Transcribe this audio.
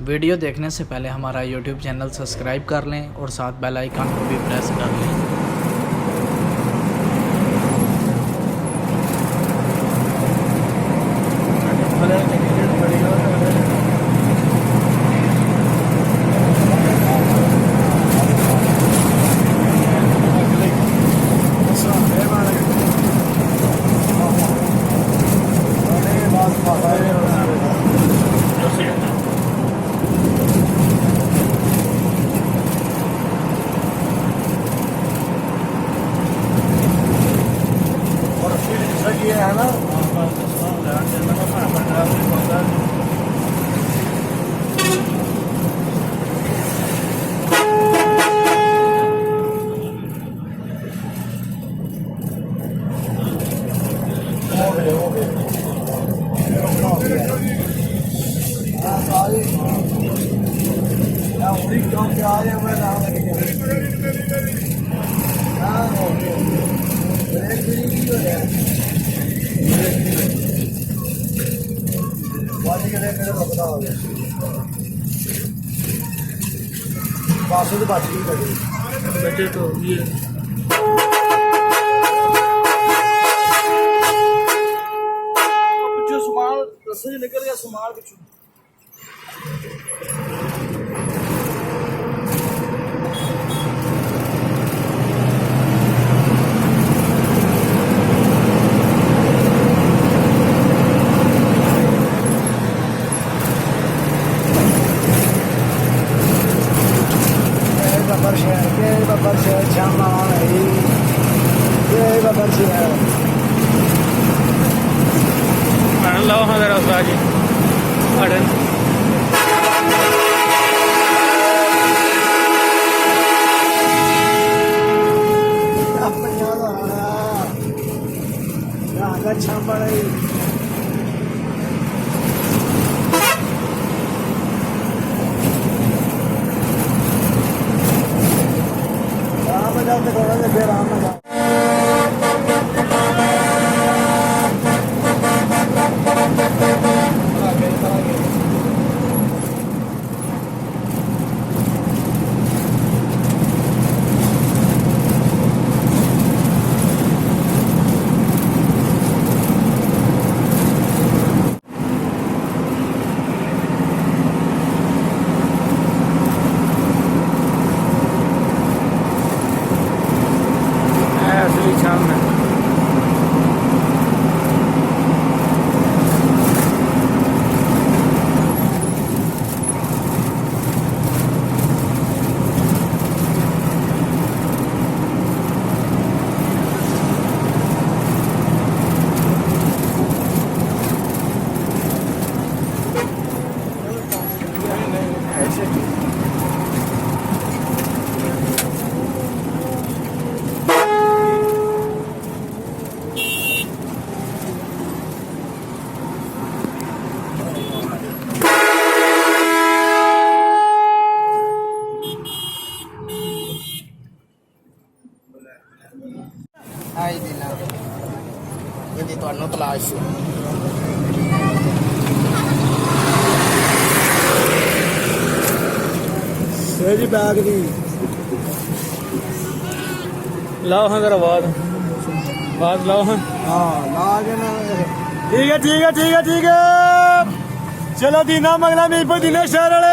Video देखने से पहले हमारा यूट्यूब चैनल सब्सक्राइब कर लें और साथ बेल आइकन को भी प्रेस कर लें। ये है ना तो बात बचे तो ये जो सामान रस्से से निकल गया सामान कुछ लाओ हाँ जरा उस्ताद जी अड़न अच्छा बड़े राम जाते थोड़ा सा फिर राम जाओ असली शाम में आई दिना ये ਤੁਹਾਨੂੰ ਤਲਾਸ਼ ਸੇਜੀ ਬੈਗ ਦੀ लाओ हाँ जरा बाद लाओ हाँ हाँ ला के ना ठीक है चलो दीना मंगला मीरपुर दिनेश शहर वाले